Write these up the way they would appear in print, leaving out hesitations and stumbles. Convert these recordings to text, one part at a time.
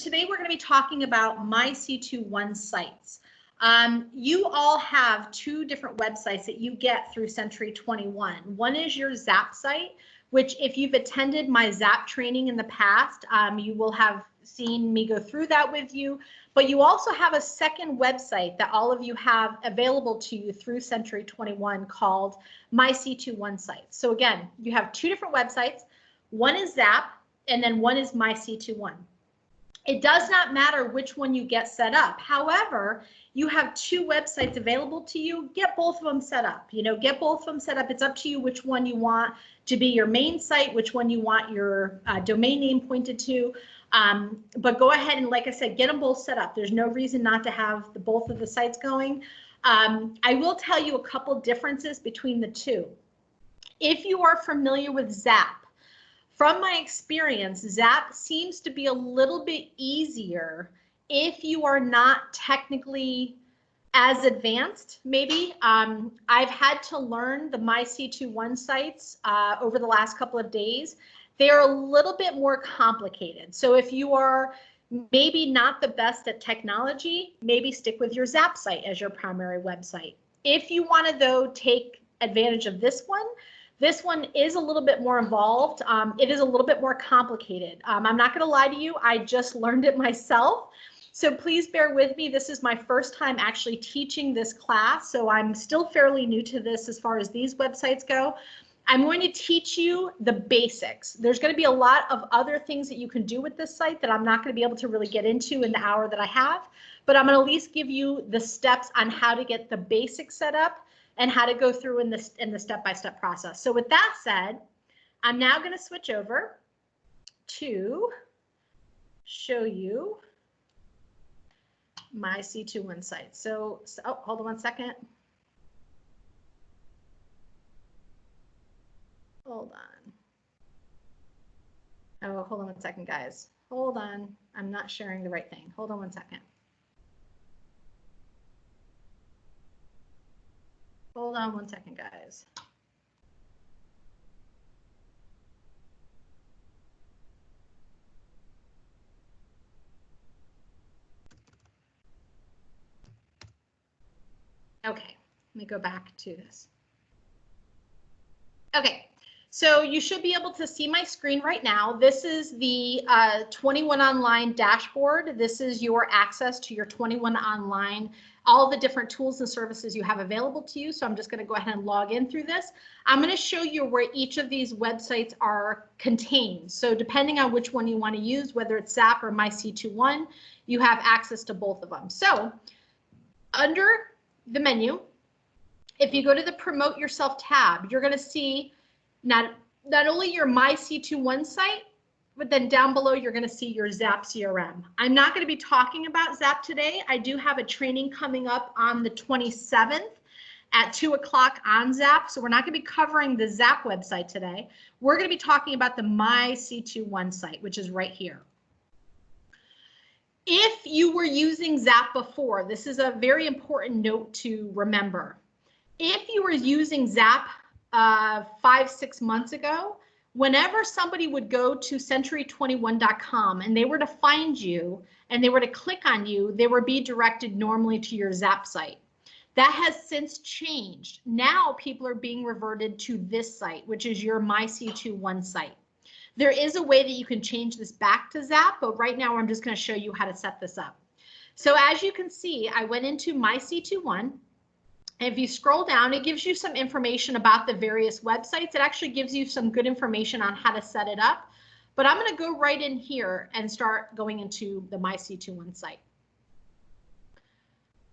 today we're going to be talking about my C21 sites. You all have two different websites that you get through C21. One is your Zap site, which if you've attended my Zap training in the past, you will have seen me go through that with you. But you also have a second website that all of you have available to you through C21 called My C21 Sites. So again, you have two different websites. One is Zap, and then one is My C21. It does not matter which one you get set up. However, you have two websites available to you. Get both of them set up. Get both of them set up. It's up to you which one you want to be your main site, which one you want your domain name pointed to. But go ahead and, like I said, get them both set up. There's no reason not to have both of the sites going. I will tell you a couple differences between the two. If you are familiar with Zap, from my experience, Zap seems to be a little bit easier if you are not technically as advanced, maybe. I've had to learn the My C21 sites over the last couple of days. They're a little bit more complicated. So if you are maybe not the best at technology, maybe stick with your Zap site as your primary website. If you want to, though, take advantage of this one is a little bit more involved. It is a little bit more complicated. I'm not going to lie to you. I just learned it myself. So please bear with me. This is my first time actually teaching this class. So I'm still fairly new to this as far as these websites go. I'm going to teach you the basics. There's going to be a lot of other things that you can do with this site that I'm not going to be able to really get into in the hour that I have. But I'm going to at least give you the steps on how to get the basics set up and how to go through in the step-by-step process. So with that said, I'm now going to switch over to show you my C21 site. So oh, hold on one second. Hold on. Oh, hold on one second, guys. Hold on. I'm not sharing the right thing. Hold on one second. Hold on one second, guys. Okay, let me go back to this. Okay, so you should be able to see my screen right now. This is the 21 Online dashboard. This is your access to your 21 Online, all the different tools and services you have available to you. So I'm just going to go ahead and log in through this. I'm going to show you where each of these websites are contained. So depending on which one you want to use, whether it's Zap or My C21, you have access to both of them. So under the menu, if you go to the Promote Yourself tab, you're going to see not only your My C21 site, but then down below, you're going to see your Zap CRM. I'm not going to be talking about Zap today. I do have a training coming up on the 27th at 2 o'clock on Zap. So we're not going to be covering the Zap website today. We're going to be talking about the My C21 site, which is right here. If you were using Zap before, this is a very important note to remember. If you were using Zap 5-6 months ago, whenever somebody would go to Century21.com and they were to find you and they were to click on you, they would be directed normally to your Zap site. That has since changed. Now people are being reverted to this site, which is your My C21 site. There is a way that you can change this back to Zap, but right now I'm just going to show you how to set this up. So as you can see, I went into My C21. And if you scroll down, it gives you some information about the various websites. It actually gives you some good information on how to set it up. But I'm going to go right in here and start going into the My C21 site.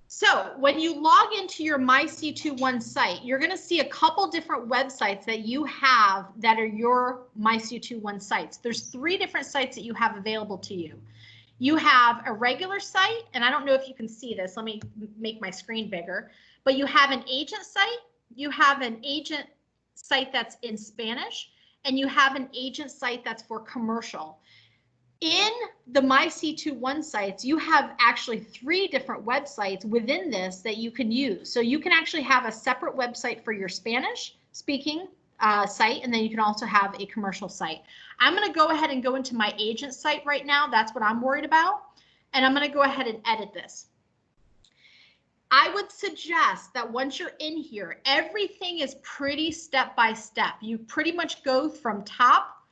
So when you log into your My C21 site, you're going to see a couple different websites that you have that are your My C21 sites. There's 3 different sites that you have available to you. You have a regular site, and I don't know if you can see this. Let me make my screen bigger. But you have an agent site, you have an agent site that's in Spanish, and you have an agent site that's for commercial. In the My C21 sites, you have actually 3 different websites within this that you can use. So you can actually have a separate website for your Spanish speaking site, and then you can also have a commercial site. I'm going to go ahead and go into my agent site right now. That's what I'm worried about. And I'm going to go ahead and edit this. I would suggest that once you're in here, everything is pretty step by step. You pretty much go from top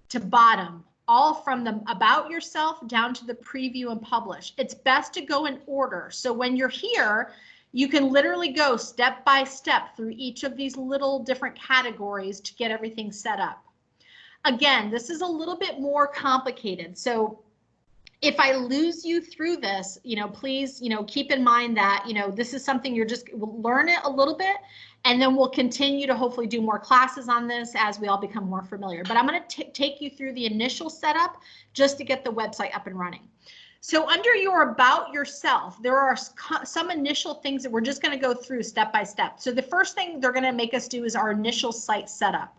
to bottom, all from the about yourself down to the preview and publish. It's best to go in order. So when you're here, you can literally go step by step through each of these little different categories to get everything set up. Again, this is a little bit more complicated. So if I lose you through this, please, keep in mind that, this is something you're just learn it a little bit, and then we'll continue to hopefully do more classes on this as we all become more familiar. But I'm going to take you through the initial setup just to get the website up and running. So under your about yourself, there are some initial things that we're just going to go through step by step. So the first thing they're going to make us do is our initial site setup.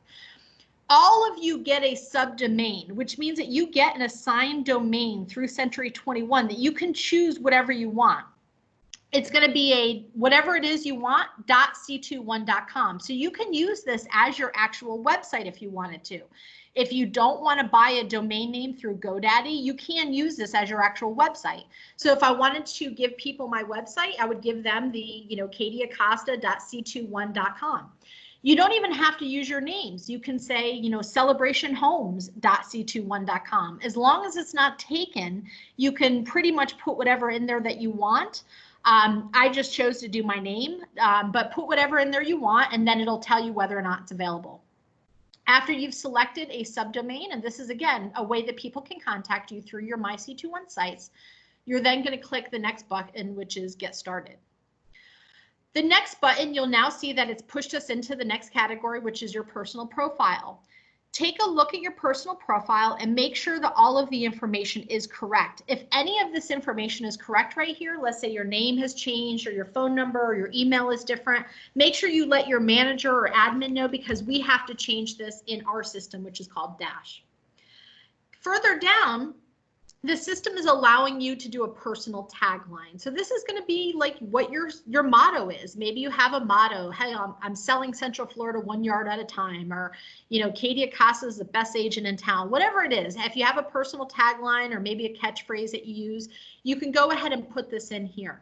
All of you get a subdomain, which means that you get an assigned domain through Century 21 that you can choose whatever you want. It's going to be a whatever it is you want .c21.com. So you can use this as your actual website if you wanted to. If you don't want to buy a domain name through GoDaddy, you can use this as your actual website. So if I wanted to give people my website, I would give them the, katieacosta.c21.com. You don't even have to use your names. You can say, celebrationhomes.c21.com. As long as it's not taken, you can pretty much put whatever in there that you want. I just chose to do my name, but put whatever in there you want, and then it'll tell you whether or not it's available. After you've selected a subdomain, and this is, again, a way that people can contact you through your MyC21 sites, you're then going to click the next button, which is Get Started. The next button, you'll now see that it's pushed us into the next category, which is your personal profile. Take a look at your personal profile and make sure that all of the information is correct. If any of this information is correct right here, let's say your name has changed or your phone number or your email is different, make sure you let your manager or admin know, because we have to change this in our system, which is called Dash. Further down, the system is allowing you to do a personal tagline. So this is going to be like what your motto is. Maybe you have a motto. Hey, I'm selling Central Florida 1 yard at a time, or, Katie Acosta is the best agent in town, whatever it is. If you have a personal tagline or maybe a catchphrase that you use, you can go ahead and put this in here.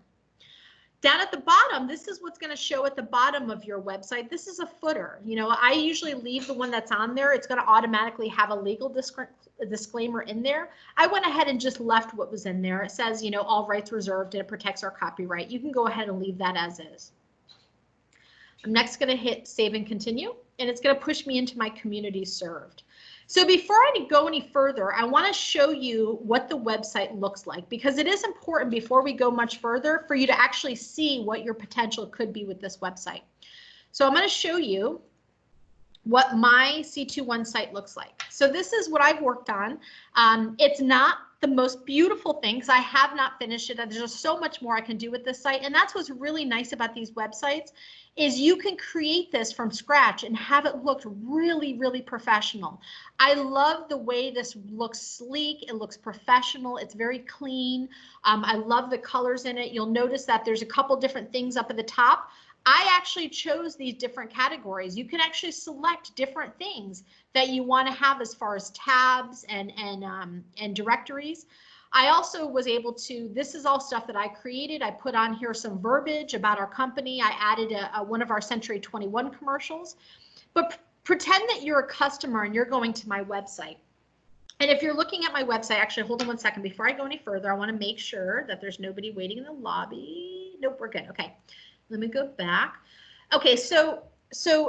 Down at the bottom, this is what's going to show at the bottom of your website. This is a footer. I usually leave the one that's on there. It's going to automatically have a legal disclaimer in there. I went ahead and just left what was in there. It says, all rights reserved, and it protects our copyright. You can go ahead and leave that as is. I'm next going to hit Save and Continue, and it's going to push me into my community served. So before I go any further, I want to show you what the website looks like, because it is important before we go much further for you to actually see what your potential could be with this website. So I'm going to show you what my C21 site looks like. So this is what I've worked on. It's not the most beautiful thing because I have not finished it. There's just so much more I can do with this site. And that's what's really nice about these websites, is you can create this from scratch and have it look really, really professional. I love the way this looks sleek. It looks professional. It's very clean. I love the colors in it. You'll notice that there's a couple different things up at the top. I actually chose these different categories. You can actually select different things that you want to have as far as tabs and directories. I also was able to, this is all stuff that I created. I put on here some verbiage about our company. I added one of our Century 21 commercials. But pretend that you're a customer and you're going to my website. And if you're looking at my website, actually, hold on 1 second. Before I go any further, I want to make sure that there's nobody waiting in the lobby. Nope, we're good. Okay, let me go back. Okay, so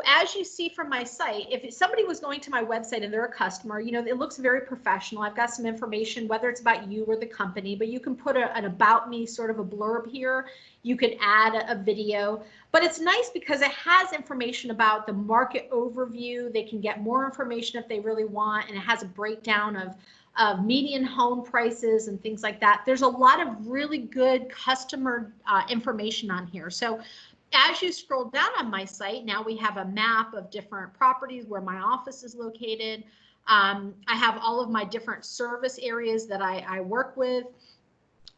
as you see from my site, if somebody was going to my website and they're a customer, it looks very professional. I've got some information, whether it's about you or the company, but you can put an about me, sort of a blurb here. You can add a video, but it's nice because it has information about the market overview. They can get more information if they really want, and it has a breakdown of median home prices and things like that. There's a lot of really good customer information on here. So as you scroll down on my site, now we have a map of different properties where my office is located. I have all of my different service areas that I work with.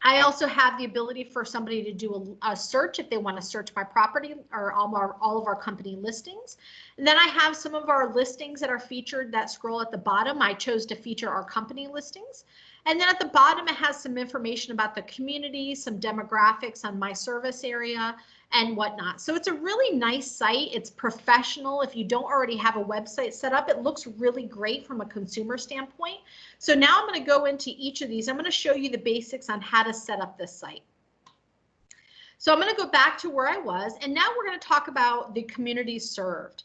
I also have the ability for somebody to do a search if they want to search my property or all of our company listings. And then I have some of our listings that are featured that scroll at the bottom. I chose to feature our company listings. And then at the bottom, it has some information about the community, some demographics on my service area and whatnot. So it's a really nice site. It's professional. If you don't already have a website set up, it looks really great from a consumer standpoint. So now I'm going to go into each of these. I'm going to show you the basics on how to set up this site. So I'm going to go back to where I was, and now we're going to talk about the communities served.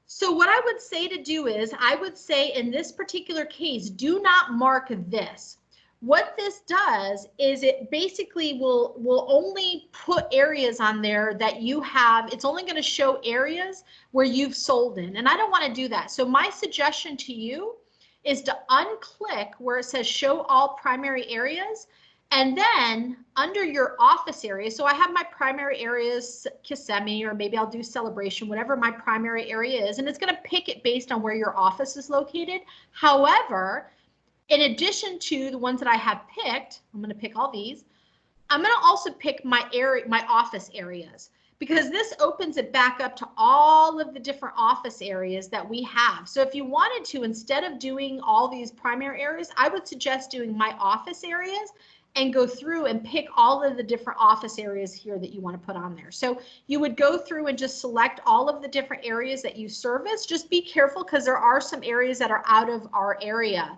So what I would say to do is, I would say in this particular case, do not mark this. What this does is it basically will only put areas on there that you have. It's only going to show areas where you've sold in, and I don't want to do that. So my suggestion to you is to unclick where it says show all primary areas. And then under your office area, so I have my primary areas, Kissimmee, or maybe I'll do Celebration, whatever my primary area is, and it's going to pick it based on where your office is located. However, in addition to the ones that I have picked, I'm going to pick all these. I'm going to also pick my area, my office areas, because this opens it back up to all of the different office areas that we have. So if you wanted to, instead of doing all these primary areas, I would suggest doing my office areas and go through and pick all of the different office areas here that you want to put on there. So you would go through and just select all of the different areas that you service. Just be careful because there are some areas that are out of our area.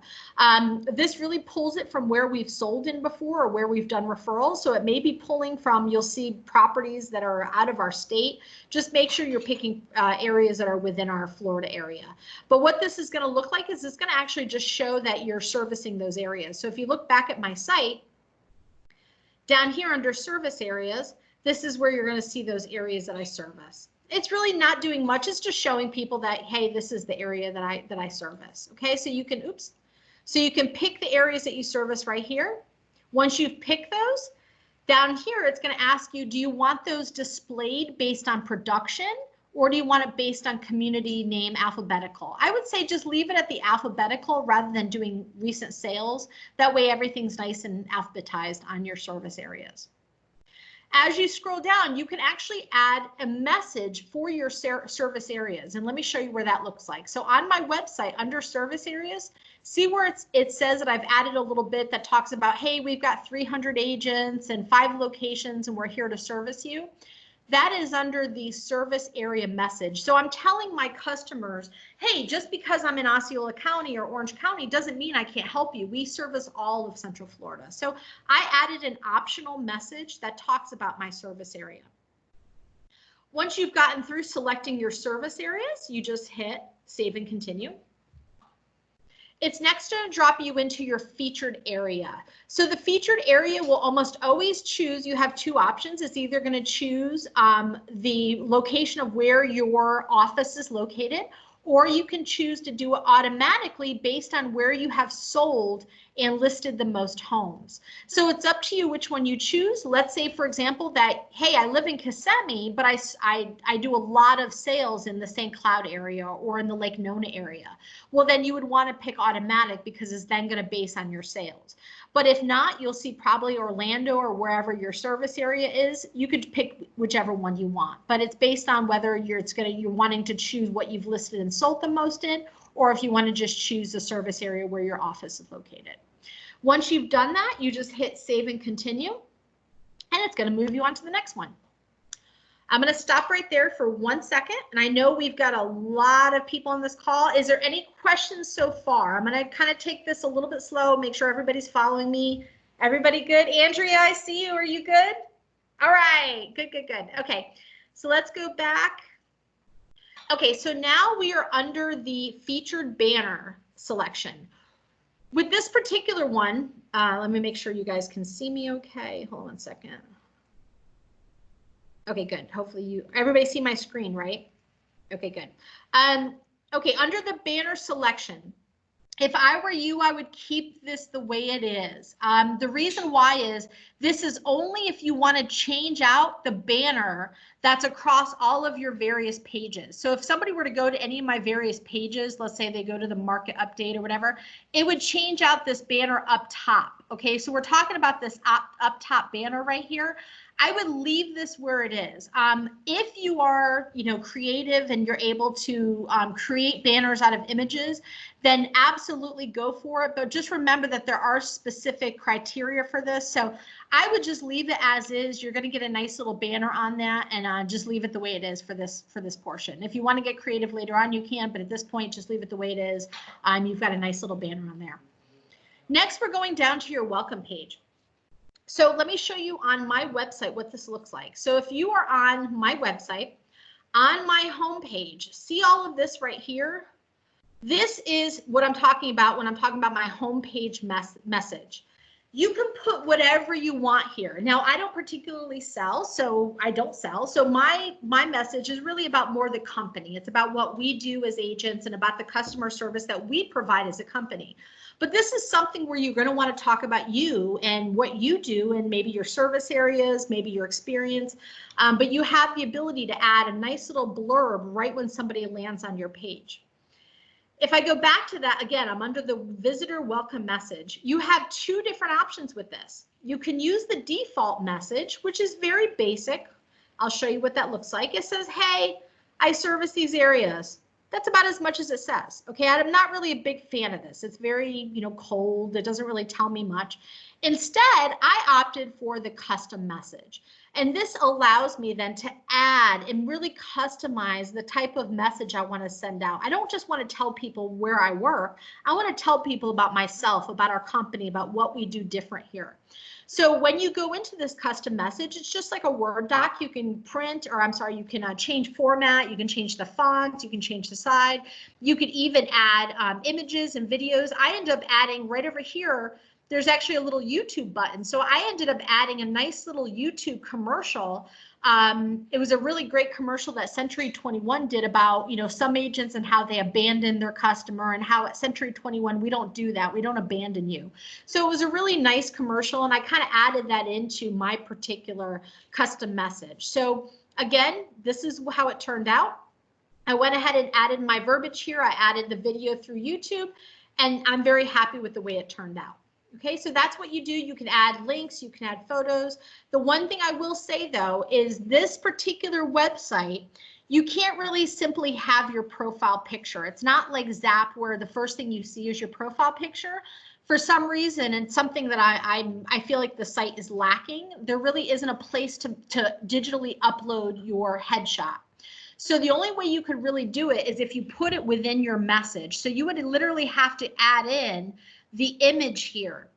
This really pulls it from where we've sold in before or where we've done referrals. So it may be pulling from, you'll see properties that are out of our state. Just make sure you're picking areas that are within our Florida area. But what this is going to look like is it's going to actually just show that you're servicing those areas. So if you look back at my site, down here under service areas, this is where you're going to see those areas that I service. It's really not doing much. It's just showing people that, hey, this is the area that I service. Okay, so you can, so you can pick the areas that you service right here. Once you've picked those, down here, it's going to ask you, do you want those displayed based on production, or do you want it based on community name alphabetical? I would say just leave it at the alphabetical rather than doing recent sales. That way everything's nice and alphabetized on your service areas. As you scroll down, you can actually add a message for your service areas. And let me show you where that looks like. So on my website, under service areas, see where it says that I've added a little bit that talks about, hey, we've got 300 agents and 5 locations and we're here to service you. That is under the service area message. So I'm telling my customers, hey, just because I'm in Osceola County or Orange County doesn't mean I can't help you. We service all of Central Florida. So I added an optional message that talks about my service area. Once you've gotten through selecting your service areas, you just hit save and continue. It's next going to drop you into your featured area. So the featured area will almost always choose, you have 2 options. It's either going to choose the location of where your office is located, or you can choose to do it automatically based on where you have sold and listed the most homes. So it's up to you which one you choose. Let's say, for example, that, hey, I live in Kissimmee, but I do a lot of sales in the St. Cloud area or in the Lake Nona area. Well, then you would want to pick automatic because it's then going to base on your sales. But if not, you'll see probably Orlando or wherever your service area is. You could pick whichever one you want, but it's based on whether you're wanting to choose what you've listed and sold the most in, or if you want to just choose the service area where your office is located. Once you've done that, you just hit save and continue, and it's going to move you on to the next one. I'm going to stop right there for 1 second, and I know we've got a lot of people on this call. Is there any questions so far? I'm going to kind of take this a little bit slow, make sure everybody's following me. Everybody good? Andrea, I see you. Are you good? All right. Good, good, good. Okay, so let's go back. Okay, so now we are under the featured banner selection. With this particular one, let me make sure you guys can see me okay. Hold on 1 second. Okay, good. Hopefully everybody see my screen, right? Okay, good. Okay, under the banner selection, if I were you, I would keep this the way it is. The reason why is this is only if you want to change out the banner that's across all of your various pages. So if somebody were to go to any of my various pages, let's say they go to the market update or whatever, it would change out this banner up top. Okay, so we're talking about this up top banner right here. I would leave this where it is. If you are, creative and you're able to create banners out of images, then absolutely go for it. But just remember that there are specific criteria for this. So I would just leave it as is. You're going to get a nice little banner on that, and just leave it the way it is for this portion. If you want to get creative later on, you can, but at this point, just leave it the way it is. You've got a nice little banner on there. Next, we're going down to your welcome page. So let me show you on my website what this looks like. So if you are on my website, on my home page, see all of this right here? This is what I'm talking about when I'm talking about my home page message. You can put whatever you want here. Now, I don't particularly sell, so I don't sell. So my message is really about more the company. It's about what we do as agents and about the customer service that we provide as a company. But this is something where you're going to want to talk about you and what you do and maybe your service areas, maybe your experience, but you have the ability to add a nice little blurb right when somebody lands on your page. If I go back to that, again, I'm under the visitor welcome message. You have two different options with this. You can use the default message, which is very basic. I'll show you what that looks like. It says, hey, I service these areas. That's about as much as it says. Okay, I'm not really a big fan of this. It's very, cold. It doesn't really tell me much. Instead, I opted for the custom message. And this allows me then to add and really customize the type of message I want to send out. I don't just want to tell people where I work. I want to tell people about myself, about our company, about what we do different here. So when you go into this custom message, it's just like a Word doc. You can print, or you can change format. You can change the font. You can change the size. You could even add images and videos. I end up adding right over here. There's actually a little YouTube button. So I ended up adding a nice little YouTube commercial. It was a really great commercial that C21 did about, some agents and how they abandon their customer, and how at C21, we don't do that. We don't abandon you. So it was a really nice commercial, and I kind of added that into my particular custom message. So again, this is how it turned out. I went ahead and added my verbiage here. I added the video through YouTube, and I'm very happy with the way it turned out. Okay, so that's what you do. You can add links, you can add photos. The one thing I will say though is this particular website, you can't really simply have your profile picture. It's not like Zap where the first thing you see is your profile picture. For some reason, and something that I feel like the site is lacking, there really isn't a place to digitally upload your headshot. So the only way you could really do it is if you put it within your message. So you would literally have to add in the image here.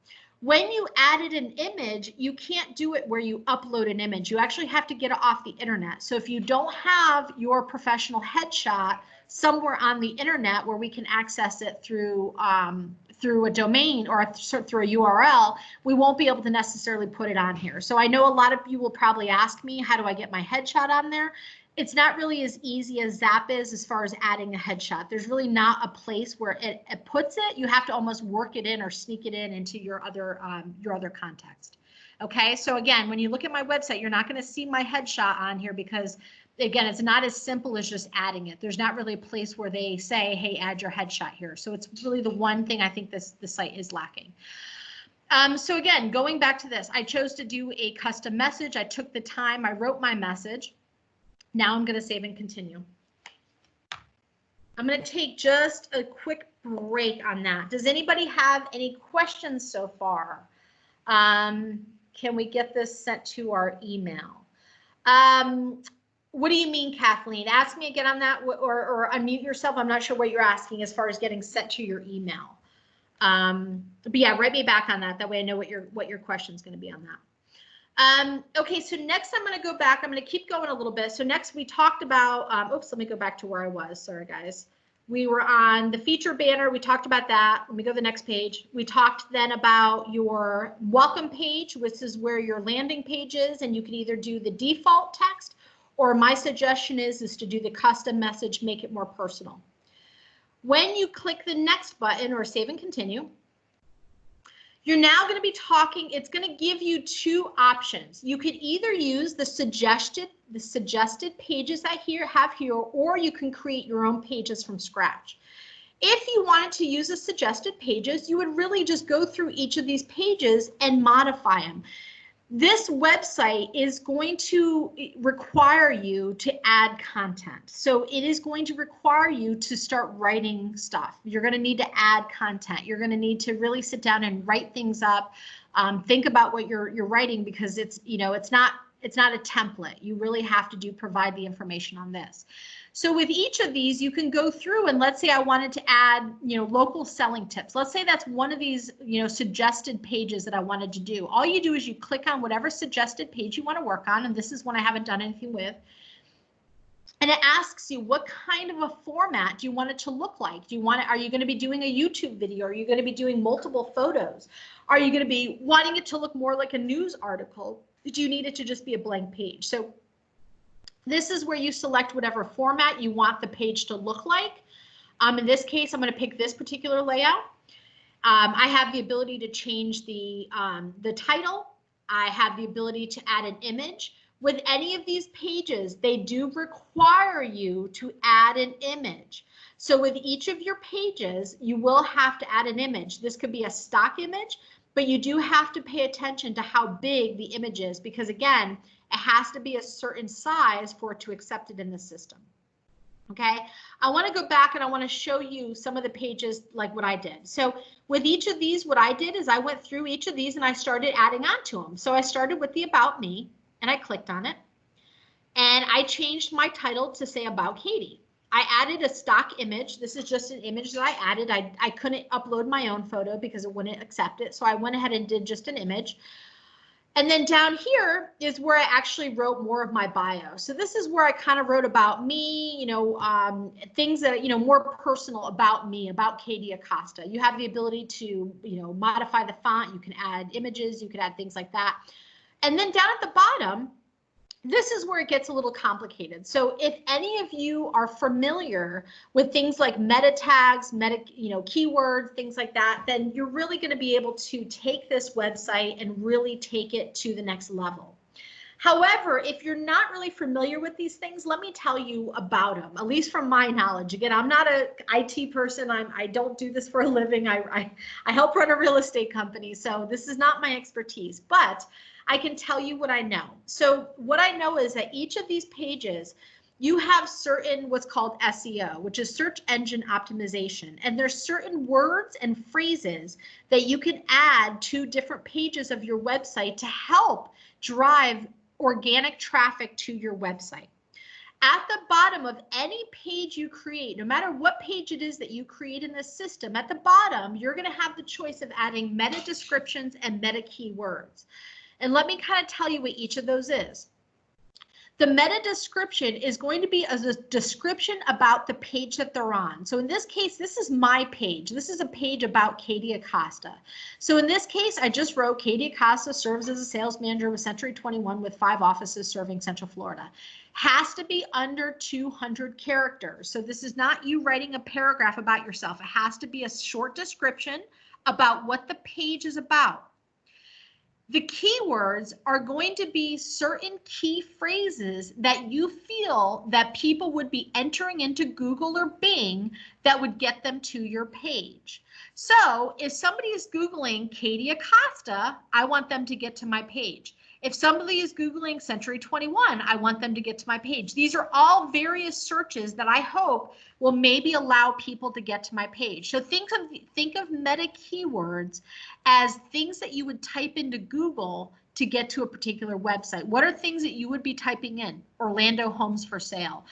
When you added an image, you can't do it where you upload an image. You actually have to get it off the internet. So if you don't have your professional headshot somewhere on the internet where we can access it through a domain or through a URL, we won't be able to necessarily put it on here. So I know a lot of you will probably ask me, how do I get my headshot on there? It's not really as easy as Zap is as far as adding a headshot. There's really not a place where it puts it. You have to almost work it in or sneak it in into your other context. Okay, so again, when you look at my website, you're not going to see my headshot on here because, again, it's not as simple as just adding it. There's not really a place where they say, hey, add your headshot here. So it's really the one thing I think the site is lacking. So again, going back to this, I chose to do a custom message. I took the time, I wrote my message. Now I'm going to save and continue. I'm going to take just a quick break on that. Does anybody have any questions so far? Can we get this sent to our email? What do you mean, Kathleen? Ask me again on that, or unmute yourself. I'm not sure what you're asking as far as getting sent to your email. But yeah, write me back on that. That way I know what your question is going to be on that. Okay, so next I'm going to go back. I'm going to keep going a little bit. So next we talked about, oops, let me go back to where I was. Sorry, guys. We were on the feature banner. We talked about that. Let me go to the next page. We talked then about your welcome page, which is where your landing page is, and you can either do the default text, or my suggestion is to do the custom message, make it more personal. When you click the next button or save and continue, You're now going to be talking, it's going to give you two options. You could either use the suggested pages I have here, or you can create your own pages from scratch. If you wanted to use the suggested pages, you would really just go through each of these pages and modify them. This website is going to require you to add content. So it is going to require you to start writing stuff. You're going to need to add content. You're going to need to really sit down and write things up. Think about what you're writing, because it's, you know, it's not a template. You really have to provide the information on this. So with each of these, you can go through, and let's say I wanted to add, you know, local selling tips. Let's say that's one of these, you know, suggested pages that I wanted to do. All you do is you click on whatever suggested page you want to work on, and this is one I haven't done anything with. And it asks you, what kind of a format do you want it to look like? Are you going to be doing a YouTube video? Are you going to be doing multiple photos? Are you going to be wanting it to look more like a news article? Do you need it to just be a blank page? So this is where you select whatever format you want the page to look like. In this case, I'm going to pick this particular layout. I have the ability to change the title. I have the ability to add an image. With any of these pages, they do require you to add an image. So with each of your pages, you will have to add an image. This could be a stock image, but you do have to pay attention to how big the image is, because again, it has to be a certain size for it to accept it in the system. Okay, I want to go back and I want to show you some of the pages like what I did. So with each of these, what I did is I went through each of these and I started adding on to them. So I started with the About Me and I clicked on it and I changed my title to say About Katie. I added a stock image. This is just an image that I added. I couldn't upload my own photo because it wouldn't accept it. So I went ahead and did just an image. And then down here is where I actually wrote more of my bio. So this is where I kind of wrote about me, you know, things that, you know, more personal about me, about Katie Acosta. You have the ability to, you know, modify the font. You can add images. You can add things like that. And then down at the bottom, this is where it gets a little complicated. So if any of you are familiar with things like meta tags, keywords, things like that, then you're really going to be able to take this website and really take it to the next level. However, if you're not really familiar with these things, let me tell you about them, at least from my knowledge. Again, I'm not an IT person. I don't do this for a living. I help run a real estate company, so this is not my expertise, but I can tell you what I know. So what I know is that each of these pages, you have certain what's called SEO, which is search engine optimization. And there's certain words and phrases that you can add to different pages of your website to help drive organic traffic to your website. At the bottom of any page you create, no matter what page it is that you create in the system, at the bottom, you're going to have the choice of adding meta descriptions and meta keywords. And let me kind of tell you what each of those is. The meta description is going to be a description about the page that they're on. So in this case, this is my page. This is a page about Katie Acosta. So in this case, I just wrote Katie Acosta serves as a sales manager with Century 21 with 5 offices serving Central Florida. Has to be under 200 characters. So this is not you writing a paragraph about yourself. It has to be a short description about what the page is about. The keywords are going to be certain key phrases that you feel that people would be entering into Google or Bing that would get them to your page. So if somebody is Googling Katie Acosta, I want them to get to my page. If somebody is Googling Century 21, I want them to get to my page. These are all various searches that I hope will maybe allow people to get to my page. So think of meta keywords as things that you would type into Google to get to a particular website. What are things that you would be typing in? Orlando homes for sale,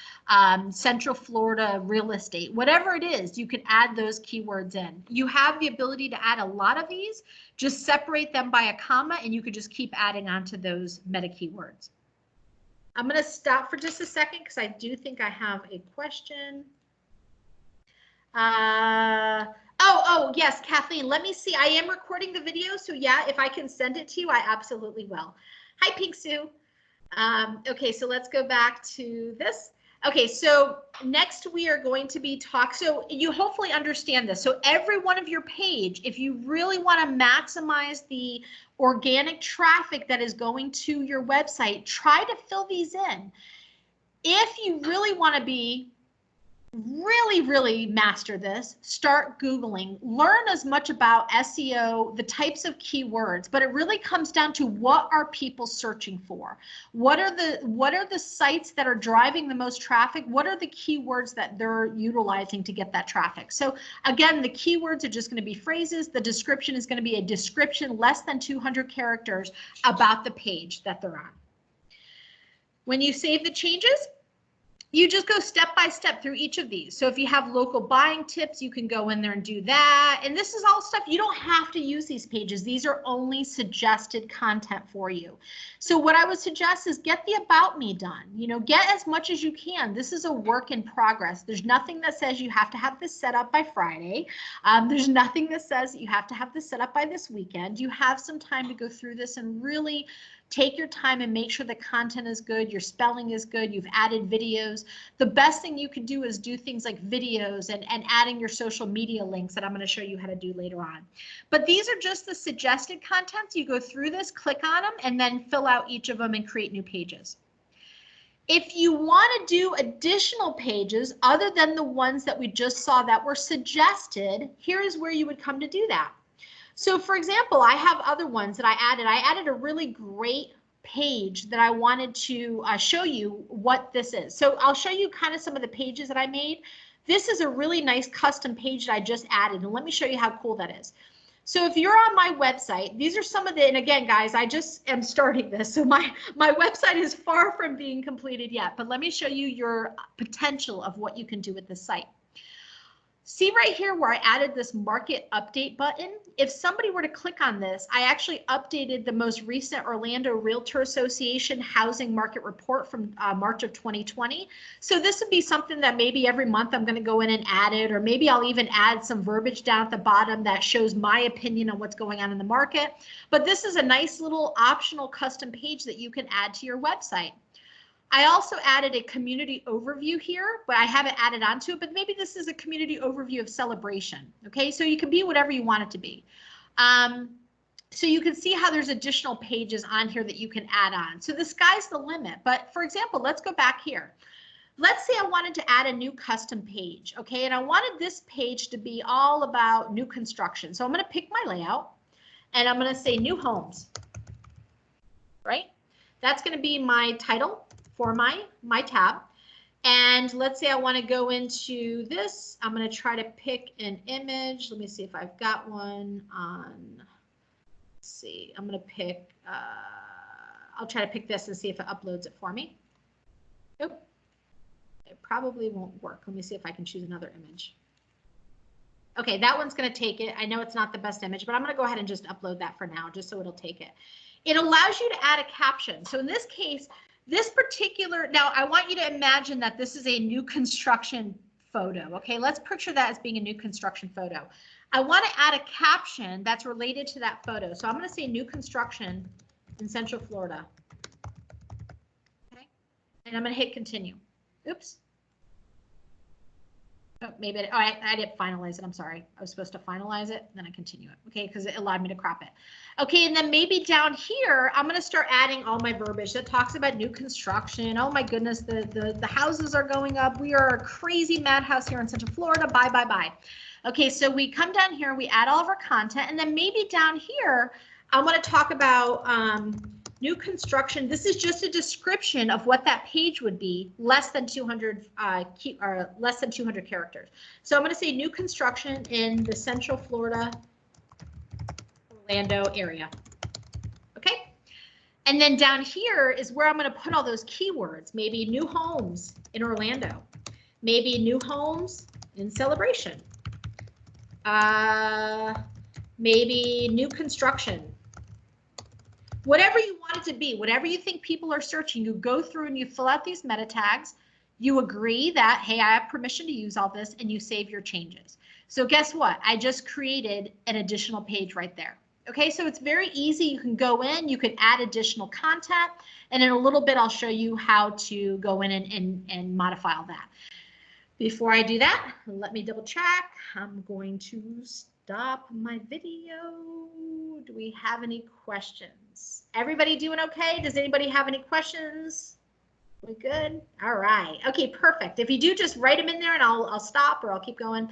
Central Florida real estate, whatever it is, you can add those keywords in. You have the ability to add a lot of these, just separate them by a comma, and you could just keep adding on to those meta keywords. I'm going to stop for just a second because I do think I have a question. Oh, yes, Kathleen, let me see. I am recording the video, so yeah, if I can send it to you, I absolutely will. Hi, Pink Sue. Okay, so let's go back to this. Okay, so next we are going to be so you hopefully understand this. So every one of your page, if you really want to maximize the organic traffic that is going to your website, try to fill these in. If you really want to be really master this, start Googling, learn as much about SEO, the types of keywords, but it really comes down to what are people searching for? What are the sites that are driving the most traffic? What are the keywords that they're utilizing to get that traffic? So again, the keywords are just going to be phrases. The description is going to be a description less than 200 characters about the page that they're on. When you save the changes, you just go step by step through each of these. So if you have local buying tips, you can go in there and do that. And this is all stuff, you don't have to use these pages. These are only suggested content for you. So what I would suggest is get the about me done. You know, get as much as you can. This is a work in progress. There's nothing that says you have to have this set up by Friday. There's nothing that says that you have to have this set up by this weekend. You have some time to go through this and really take your time and make sure the content is good, your spelling is good, you've added videos. The best thing you can do is do things like videos and adding your social media links that I'm going to show you how to do later on. But these are just the suggested contents. You go through this, click on them, and then fill out each of them and create new pages. If you want to do additional pages other than the ones that we just saw that were suggested, here is where you would come to do that. So for example, I have other ones that I added. I added a really great page that I wanted to show you what this is. So I'll show you kind of some of the pages that I made. This is a really nice custom page that I just added, and let me show you how cool that is. So if you're on my website, these are some of the, and again, guys, I just am starting this. So my website is far from being completed yet, but let me show you your potential of what you can do with this site. See right here where I added this market update button. If somebody were to click on this, I actually updated the most recent Orlando Realtor Association housing market report from March of 2020. So this would be something that maybe every month I'm going to go in and add it, or maybe I'll even add some verbiage down at the bottom that shows my opinion on what's going on in the market. But this is a nice little optional custom page that you can add to your website. I also added a community overview here, but I haven't added onto it, but maybe this is a community overview of celebration. Okay, so you can be whatever you want it to be. So you can see how there's additional pages on here that you can add on. So the sky's the limit. But for example, let's go back here. Let's say I wanted to add a new custom page, okay? And I wanted this page to be all about new construction. So I'm going to pick my layout and I'm going to say new homes, right? That's going to be my title for my tab. And let's say I want to go into this. I'm going to try to pick an image. Let me see if I've got one on, let's see, I'm going to pick, I'll try to pick this and see if it uploads it for me. Nope, it probably won't work. Let me see if I can choose another image. Okay, that one's going to take it. I know it's not the best image, but I'm going to go ahead and just upload that for now, just so it'll take it. It allows you to add a caption. So in this case, this particular, now I want you to imagine that this is a new construction photo. Okay, let's picture that as being a new construction photo. I want to add a caption that's related to that photo. So I'm going to say new construction in Central Florida. Okay, and I'm going to hit continue. Oops. Oh, maybe I didn't finalize it. I'm sorry. I was supposed to finalize it, then I continue it. Okay, because it allowed me to crop it. Okay, and then maybe down here, I'm going to start adding all my verbiage that talks about new construction. Oh my goodness, the houses are going up. We are a crazy madhouse here in Central Florida. Bye, bye, bye. Okay, so we come down here, we add all of our content, and then maybe down here, I want to talk about new construction. This is just a description of what that page would be, less than 200 less than 200 characters. So I'm going to say new construction in the Central Florida, Orlando area. Okay, and then down here is where I'm going to put all those keywords. Maybe new homes in Orlando, maybe new homes in Celebration, maybe new construction. Whatever you want it to be, whatever you think people are searching, you go through and you fill out these meta tags. You agree that, hey, I have permission to use all this, and you save your changes. So guess what? I just created an additional page right there. Okay, so it's very easy. You can go in, you can add additional content, and in a little bit, I'll show you how to go in and modify all that. Before I do that, let me double check. I'm going to stop my video. Do we have any questions? Everybody doing okay? Does anybody have any questions? We good? All right. Okay, perfect. If you do, just write them in there and I'll stop or I'll keep going.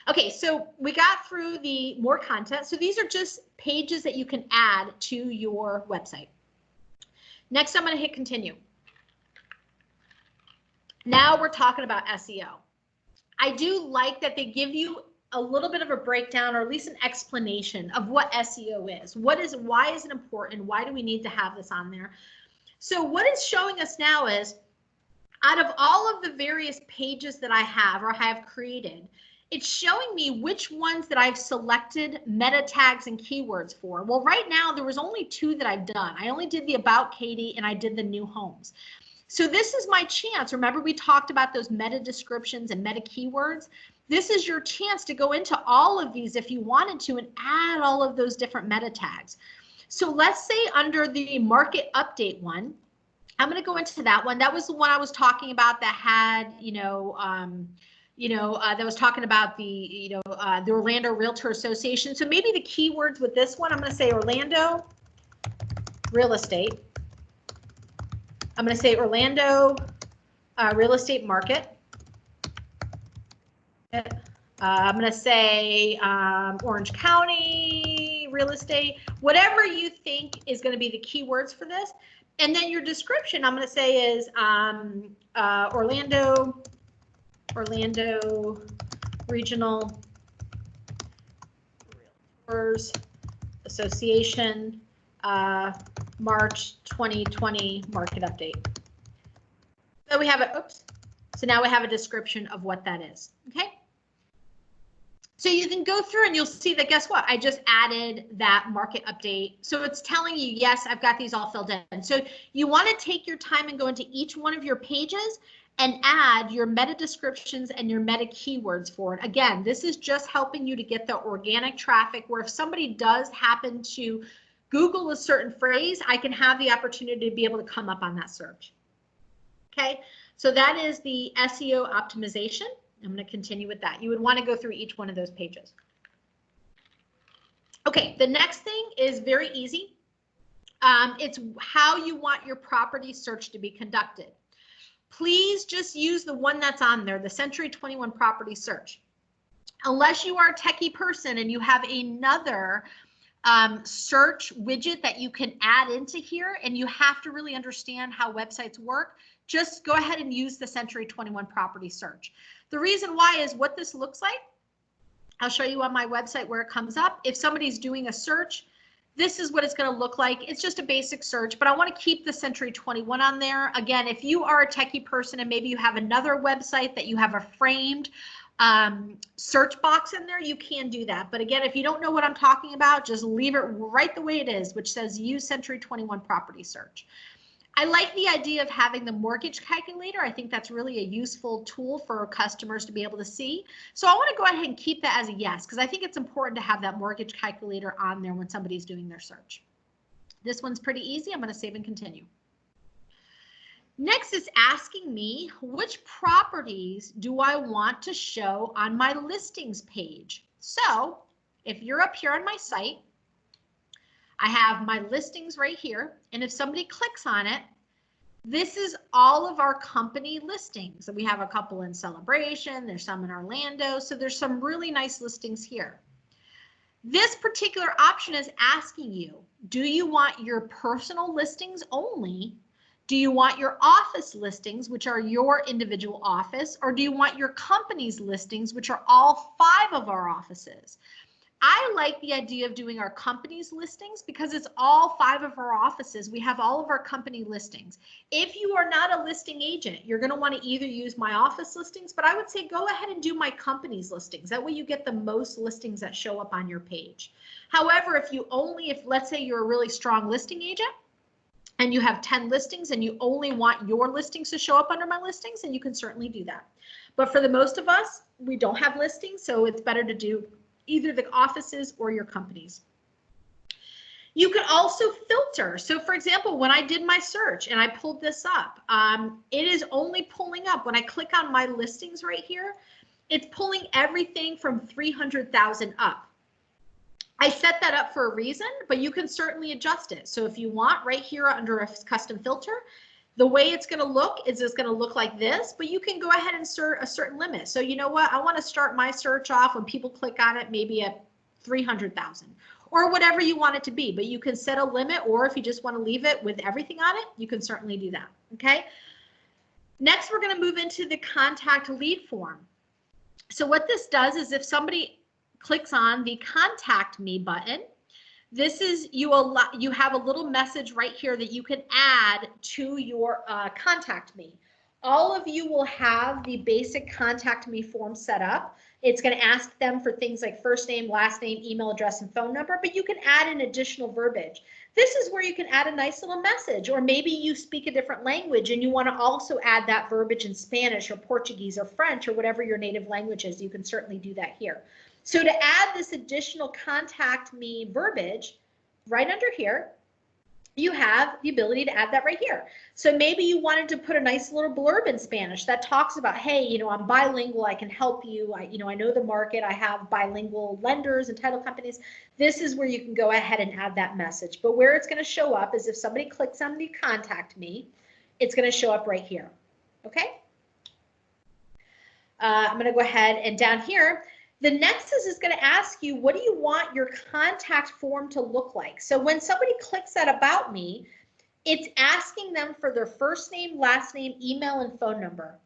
Okay, so we got through the more content. So these are just pages that you can add to your website. Next, I'm going to hit continue. Now we're talking about SEO. I do like that they give you a little bit of a breakdown or at least an explanation of what SEO is. Why is it important? Why do we need to have this on there? So what it's showing us now is, out of all of the various pages that I have or have created, it's showing me which ones that I've selected meta tags and keywords for. Well, right now there was only 2 that I've done. I only did the About Katie and I did the new homes. So this is my chance. Remember, we talked about those meta descriptions and meta keywords. This is your chance to go into all of these if you wanted to and add all of those different meta tags. So let's say under the market update one, I'm going to go into that one. That was the one I was talking about that had, that was talking about the Orlando Realtor Association. So maybe the keywords with this one, I'm going to say Orlando real estate. I'm going to say Orlando real estate market. I'm going to say Orange County real estate, whatever you think is going to be the keywords for this. And then your description, I'm going to say is Orlando Regional Realtors Association March 2020 market update. So we have it. Oops. So now we have a description of what that is. Okay. So you can go through and you'll see that, guess what? I just added that market update. So it's telling you, yes, I've got these all filled in. So you want to take your time and go into each one of your pages and add your meta descriptions and your meta keywords for it. Again, this is just helping you to get the organic traffic where if somebody does happen to Google a certain phrase, I can have the opportunity to be able to come up on that search. Okay, so that is the SEO optimization. I'm going to continue with that. You would want to go through each one of those pages. Okay, the next thing is very easy. It's how you want your property search to be conducted. Please just use the one that's on there, the Century 21 property search. Unless you are a techie person and you have another search widget that you can add into here and you have to really understand how websites work, just go ahead and use the Century 21 property search. The reason why is what this looks like. I'll show you on my website where it comes up. If somebody's doing a search, this is what it's going to look like. It's just a basic search, but I want to keep the Century 21 on there. Again, if you are a techie person and maybe you have another website that you have a framed search box in there, you can do that. But again, if you don't know what I'm talking about, just leave it right the way it is, which says use Century 21 property search. I like the idea of having the mortgage calculator. I think that's really a useful tool for customers to be able to see. So I want to go ahead and keep that as a yes, because I think it's important to have that mortgage calculator on there when somebody's doing their search. This one's pretty easy. I'm going to save and continue. Next is asking me which properties do I want to show on my listings page. So if you're up here on my site, I have my listings right here, and if somebody clicks on it, this is all of our company listings. We have a couple in Celebration, there's some in Orlando, so there's some really nice listings here. This particular option is asking you, do you want your personal listings only? Do you want your office listings, which are your individual office, or do you want your company's listings, which are all 5 of our offices? I like the idea of doing our company's listings because it's all 5 of our offices. We have all of our company listings. If you are not a listing agent, you're going to want to either use my office listings, but I would say go ahead and do my company's listings. That way you get the most listings that show up on your page. However, if let's say you're a really strong listing agent and you have 10 listings and you only want your listings to show up under my listings, then you can certainly do that. But for the most of us, we don't have listings, so it's better to do either the offices or your companies. You could also filter. So for example, when I did my search and I pulled this up, it is only pulling up, when I click on my listings right here, it's pulling everything from 300,000 up. I set that up for a reason, but you can certainly adjust it. So if you want, right here under a custom filter, the way it's going to look is it's going to look like this, but you can go ahead and insert a certain limit. So you know what? I want to start my search off when people click on it, maybe at 300,000 or whatever you want it to be, but you can set a limit, or if you just want to leave it with everything on it, you can certainly do that. Okay. Next, we're going to move into the contact lead form. So what this does is if somebody clicks on the contact me button, this is you have a little message right here that you can add to your contact me. All of you will have the basic contact me form set up. It's going to ask them for things like first name, last name, email address, and phone number, but you can add an additional verbiage. This is where you can add a nice little message, or maybe you speak a different language and you want to also add that verbiage in Spanish or Portuguese or French or whatever your native language is. You can certainly do that here. So to add this additional contact me verbiage right under here, you have the ability to add that right here. So maybe you wanted to put a nice little blurb in Spanish that talks about, hey, you know, I'm bilingual, I can help you. I know the market, I have bilingual lenders and title companies. This is where you can go ahead and add that message. But where it's going to show up is if somebody clicks on the contact me, it's going to show up right here. Okay. I'm going to go ahead and down here, the next is going to ask you, what do you want your contact form to look like? So when somebody clicks that about me, it's asking them for their first name, last name, email, and phone number.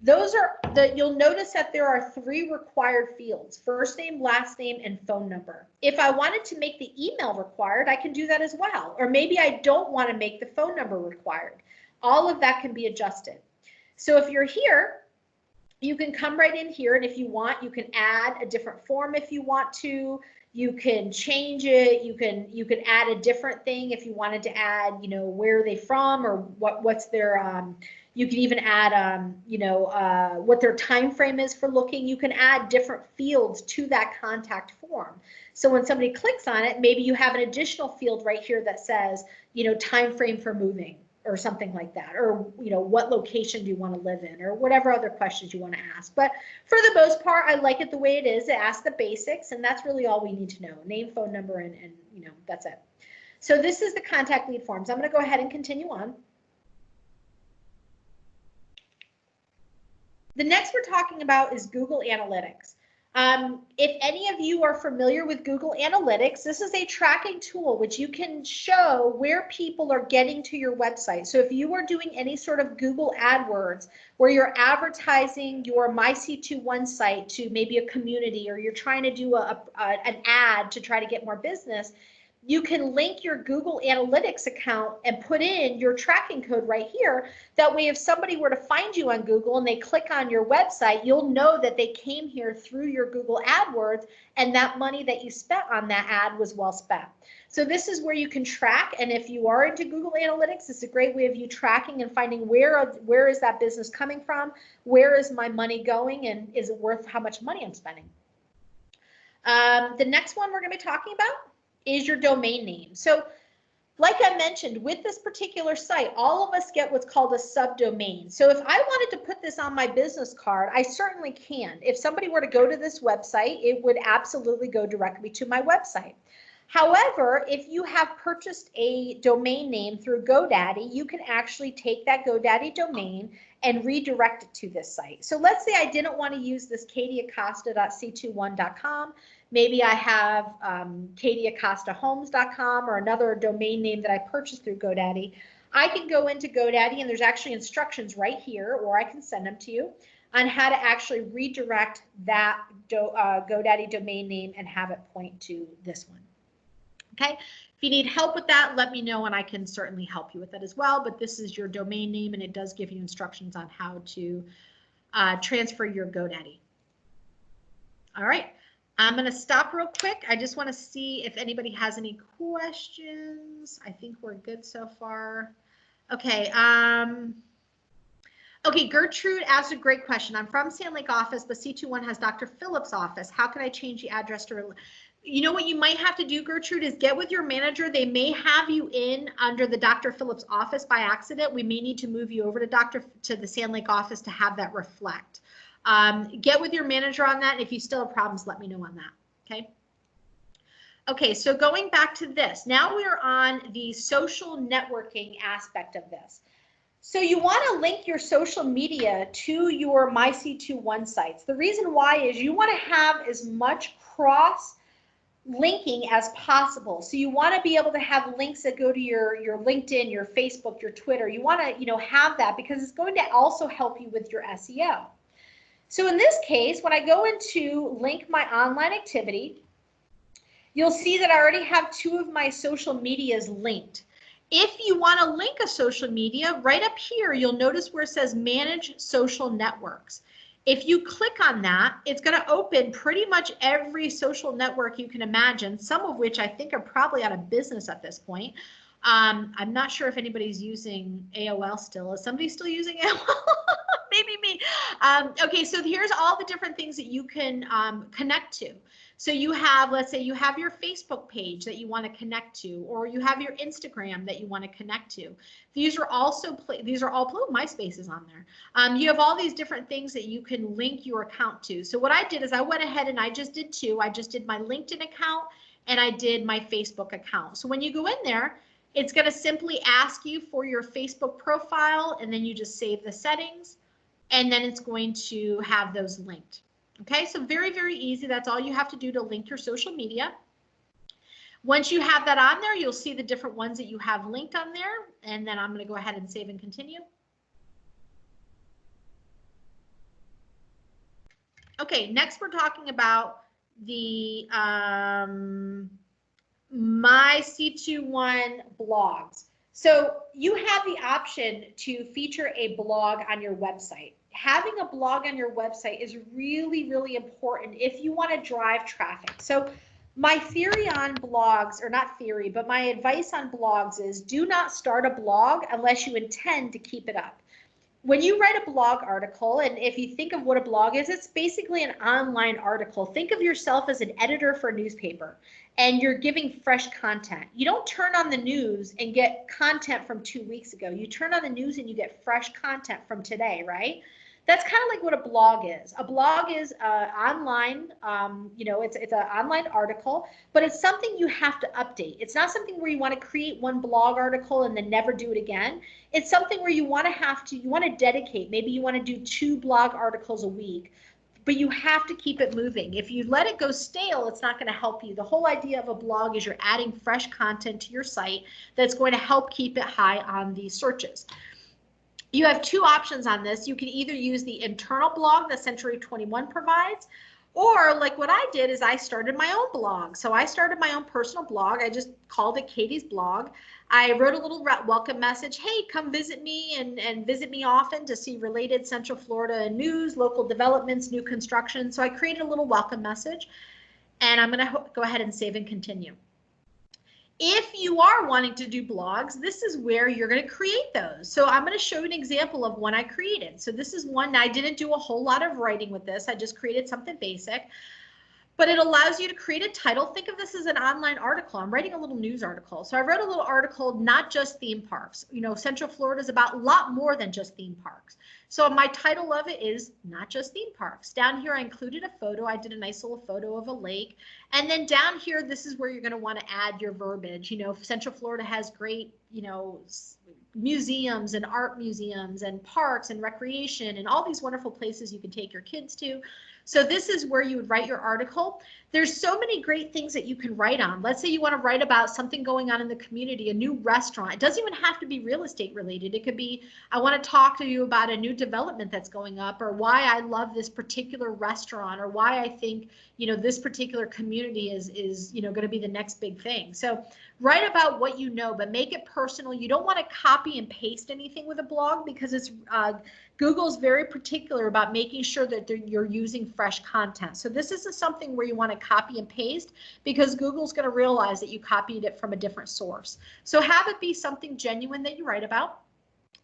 Those are you'll notice that there are 3 required fields: first name, last name, and phone number. If I wanted to make the email required, I can do that as well. Or maybe I don't want to make the phone number required. All of that can be adjusted. So if you're here, you can come right in here, and if you want, you can add a different form if you want to. You can change it. You can add a different thing if you wanted to add, you know, where are they from, or what's their you can even add what their time frame is for looking. You can add different fields to that contact form. So when somebody clicks on it, maybe you have an additional field right here that says, you know, time frame for moving, or something like that, or, you know, what location do you want to live in, or whatever other questions you want to ask. But for the most part, I like it the way it is. It asks the basics, and that's really all we need to know: name, phone number, and you know, that's it. So this is the contact lead forms. I'm going to go ahead and continue on. The next we're talking about is Google Analytics. If any of you are familiar with Google Analytics, this is a tracking tool which you can show where people are getting to your website. So if you are doing any sort of Google AdWords where you're advertising your My-C21 site to maybe a community, or you're trying to do an ad to try to get more business, you can link your Google Analytics account and put in your tracking code right here. That way, if somebody were to find you on Google and they click on your website, you'll know that they came here through your Google AdWords, and that money that you spent on that ad was well spent. So this is where you can track, and if you are into Google Analytics, it's a great way of you tracking and finding where is that business coming from, where is my money going, and is it worth how much money I'm spending. The next one we're going to be talking about is your domain name. So like I mentioned, with this particular site, all of us get what's called a subdomain. So if I wanted to put this on my business card, I certainly can. If somebody were to go to this website, it would absolutely go directly to my website. However, if you have purchased a domain name through GoDaddy, you can actually take that GoDaddy domain and redirect it to this site. So let's say I didn't want to use this katieacosta.c21.com. Maybe I have katieacostahomes.com or another domain name that I purchased through GoDaddy. I can go into GoDaddy, and there's actually instructions right here, or I can send them to you, on how to actually redirect that GoDaddy domain name and have it point to this one. Okay, if you need help with that, let me know, and I can certainly help you with that as well. But this is your domain name, and it does give you instructions on how to transfer your GoDaddy. All right, I'm going to stop real quick. I just want to see if anybody has any questions. I think we're good so far. Okay. Okay, Gertrude asked a great question. I'm from Sand Lake office, but C21 has Dr. Phillips' office. How can I change the address to? You know what you might have to do, Gertrude, is get with your manager. They may have you in under the Dr. Phillips office by accident. We may need to move you over to the Sand Lake office to have that reflect. Get with your manager on that. And if you still have problems, let me know on that. Okay. Okay, so going back to this, now we're on the social networking aspect of this. So you want to link your social media to your MyC21 sites. The reason why is you want to have as much cross linking as possible. So you want to be able to have links that go to your LinkedIn, your Facebook, your Twitter. You want to, have that because it's going to also help you with your SEO. So in this case, when I go into link my online activity, you'll see that I already have 2 of my social medias linked. If you want to link a social media, right up here, you'll notice where it says Manage Social Networks. If you click on that, it's going to open pretty much every social network you can imagine, some of which I think are probably out of business at this point. I'm not sure if anybody's using AOL still. Is somebody still using AOL? Maybe me. Okay, so here's all the different things that you can connect to. So you have, let's say you have your Facebook page that you want to connect to, or you have your Instagram that you want to connect to. These are all MySpace is on there. You have all these different things that you can link your account to. So what I did is I went ahead and I just did 2. I just did my LinkedIn account and I did my Facebook account. So when you go in there, it's going to simply ask you for your Facebook profile, and then you just save the settings, and then it's going to have those linked. Okay, so very, very easy. That's all you have to do to link your social media. Once you have that on there, you'll see the different ones that you have linked on there, and then I'm going to go ahead and save and continue. Okay, next we're talking about the MyC21 blogs. So you have the option to feature a blog on your website. Having a blog on your website is really, really important if you want to drive traffic. So my theory on blogs, or not theory, but my advice on blogs is do not start a blog unless you intend to keep it up. When you write a blog article, and if you think of what a blog is, it's basically an online article. Think of yourself as an editor for a newspaper, and you're giving fresh content. You don't turn on the news and get content from 2 weeks ago. You turn on the news and you get fresh content from today, right? That's kind of like what a blog is. A blog is online, it's an online article, but it's something you have to update. It's not something where you want to create one blog article and then never do it again. It's something where you want to dedicate, maybe you want to do 2 blog articles a week, but you have to keep it moving. If you let it go stale, it's not going to help you. The whole idea of a blog is you're adding fresh content to your site that's going to help keep it high on the searches. You have 2 options on this. You can either use the internal blog that Century 21 provides, or like what I did is I started my own blog. So I started my own personal blog. I just called it Katie's Blog. I wrote a little welcome message. Hey, come visit me and visit me often to see related Central Florida news, local developments, new construction. So I created a little welcome message, and I'm going to go ahead and save and continue. If you are wanting to do blogs, this is where you're going to create those. So I'm going to show you an example of one I created. So this is one. I didn't do a whole lot of writing with this. I just created something basic, but it allows you to create a title. Think of this as an online article. I'm writing a little news article. So I wrote a little article, not just theme parks. Central Florida is about a lot more than just theme parks. So my title of it is not just theme parks. Down here, I included a photo. I did a nice little photo of a lake. And then down here, this is where you're going to want to add your verbiage. Central Florida has great, museums and art museums and parks and recreation and all these wonderful places you can take your kids to. So this is where you would write your article. There's so many great things that you can write on. Let's say you want to write about something going on in the community, a new restaurant. It doesn't even have to be real estate related. It could be, I want to talk to you about a new development that's going up, or why I love this particular restaurant, or why I think, this particular community is going to be the next big thing. So write about what you know, but make it personal. You don't want to copy and paste anything with a blog, because it's Google's very particular about making sure that you're using fresh content. So this isn't something where you want to copy and paste, because Google's going to realize that you copied it from a different source. So have it be something genuine that you write about.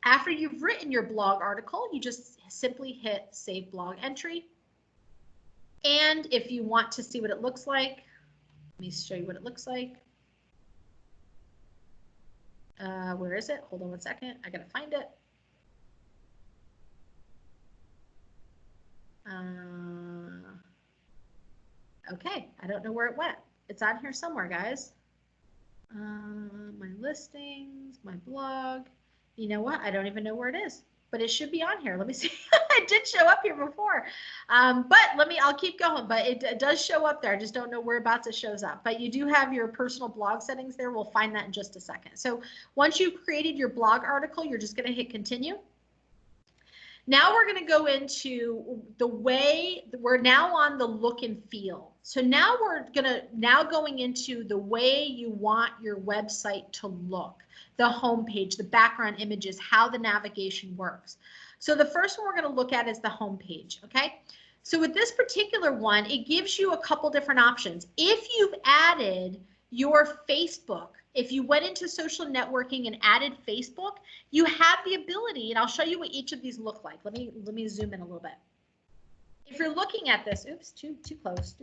After you've written your blog article, you just simply hit Save Blog Entry. And if you want to see what it looks like, Let me show you what it looks like. Where is it? Hold on one second. I gotta find it. Okay, I don't know where it went. It's on here somewhere, guys. My listings, my blog. You know what? I don't even know where it is, but it should be on here. Let me see. It did show up here before. But I'll keep going, but it does show up there. I just don't know whereabouts it shows up. But you do have your personal blog settings there. We'll find that in just a second. So once you've created your blog article, you're just going to hit continue. Now we're going to go into the way we're now on the look and feel. So now we're going into the way you want your website to look, the homepage, the background images, how the navigation works. So the first one we're going to look at is the homepage. Okay. So with this particular one, it gives you a couple different options. If you've added your Facebook, if you went into social networking and added Facebook, you have the ability, and I'll show you what each of these look like. Let me zoom in a little bit. If you're looking at this, oops, too close.